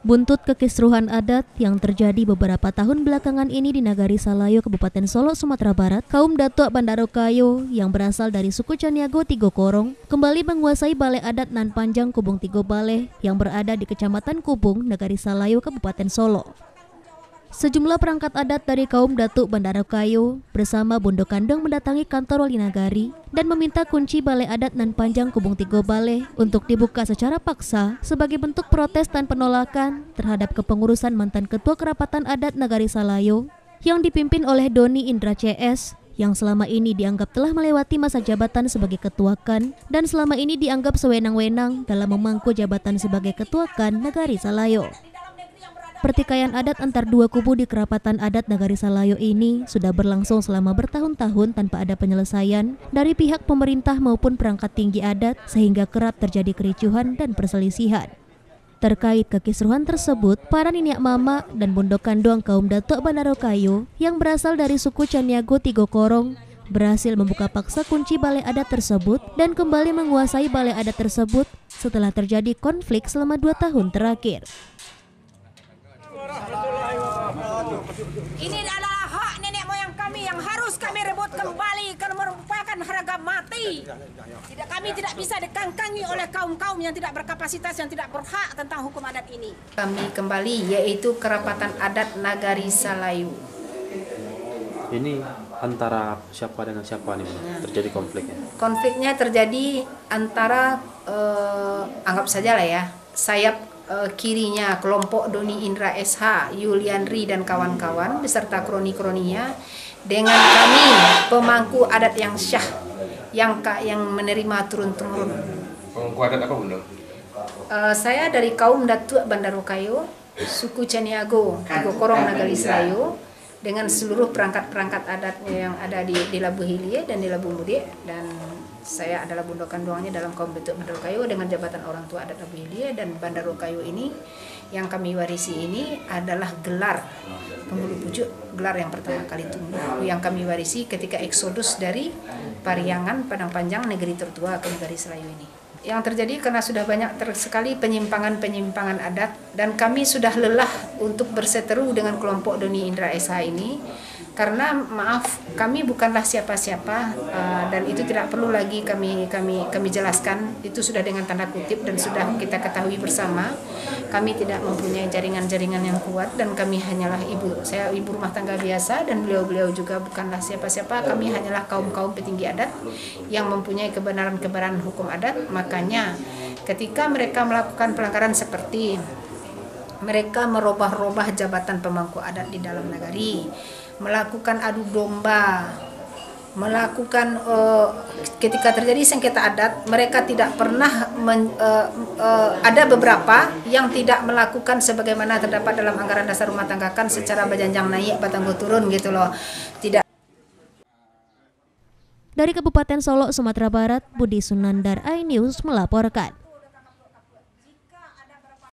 Buntut kekisruhan adat yang terjadi beberapa tahun belakangan ini di Nagari Salayo, Kabupaten Solo, Sumatera Barat, kaum Datuk Bandarokayo yang berasal dari suku Caniago Tigo Korong kembali menguasai Balai Adat Nan Panjang Kubung Tigo Baleh yang berada di Kecamatan Kubung, Nagari Salayo, Kabupaten Solo. Sejumlah perangkat adat dari kaum Datuk Bandarokayo bersama Bondo Kandong mendatangi kantor Wali Nagari dan meminta kunci Balai Adat Nan Panjang Kubung Tigo Baleh untuk dibuka secara paksa sebagai bentuk protes dan penolakan terhadap kepengurusan mantan Ketua Kerapatan Adat Nagari Salayo yang dipimpin oleh Doni Indra CS yang selama ini dianggap telah melewati masa jabatan sebagai Ketua KAN dan selama ini dianggap sewenang-wenang dalam memangku jabatan sebagai Ketua KAN Nagari Salayo. Pertikaian adat antar dua kubu di Kerapatan Adat Nagari Salayo ini sudah berlangsung selama bertahun-tahun tanpa ada penyelesaian dari pihak pemerintah maupun perangkat tinggi adat sehingga kerap terjadi kericuhan dan perselisihan. Terkait kekisruhan tersebut, para niniak mama dan Bondo Kandong kaum Datuk Bandarokayo yang berasal dari suku Caniago Tigo Korong berhasil membuka paksa kunci balai adat tersebut dan kembali menguasai balai adat tersebut setelah terjadi konflik selama 2 tahun terakhir. Ini adalah hak nenek moyang kami yang harus kami rebut kembali karena merupakan harga mati. Kami tidak bisa dikangkangi oleh kaum-kaum yang tidak berkapasitas, yang tidak berhak tentang hukum adat ini. Kami kembali yaitu Kerapatan Adat Nagari Salayo. Ini antara siapa dengan siapa nih terjadi konfliknya? Konfliknya terjadi antara anggap saja lah ya, sayap kirinya kelompok Doni Indra SH, Yulianri dan kawan-kawan beserta kroni-kroninya dengan kami pemangku adat yang syah yang menerima turun-temurun. Pemangku adat apa, Bunda? Saya dari kaum Datuk Bandarokayo, suku Caniago Tigo Korong Nagari Salayo dengan seluruh perangkat-perangkat adatnya yang ada di Labu Hilie dan di Labu Mudik, dan saya adalah Bondo Kandongnya dalam kaum Datuk Bandarokayo dengan jabatan orang tua adat Labu Hilie. Dan Bandarokayo ini yang kami warisi ini adalah gelar penghulu pucuk, gelar yang pertama kali tumbuh yang kami warisi ketika eksodus dari Pariangan Padang Panjang, negeri tertua ke Nagari Salayo ini. Yang terjadi karena sudah banyak sekali penyimpangan adat dan kami sudah lelah untuk berseteru dengan kelompok Doni Indra SH ini karena maaf kami bukanlah siapa-siapa dan itu tidak perlu lagi kami jelaskan, itu sudah dengan tanda kutip dan sudah kita ketahui bersama. Kami tidak mempunyai jaringan-jaringan yang kuat dan kami hanyalah saya ibu rumah tangga biasa dan beliau juga bukanlah siapa-siapa. Kami hanyalah kaum-kaum petinggi adat yang mempunyai kebenaran hukum adat. Makanya ketika mereka melakukan pelanggaran seperti mereka merubah-rubah jabatan pemangku adat di dalam nagari, melakukan adu domba, melakukan ketika terjadi sengketa adat, mereka tidak pernah ada beberapa yang tidak melakukan sebagaimana terdapat dalam anggaran dasar rumah tangga kan secara berjenjang naik batanggo turun gitu loh. Tidak. Dari Kabupaten Solo, Sumatera Barat, Budi Sunandar, iNews melaporkan.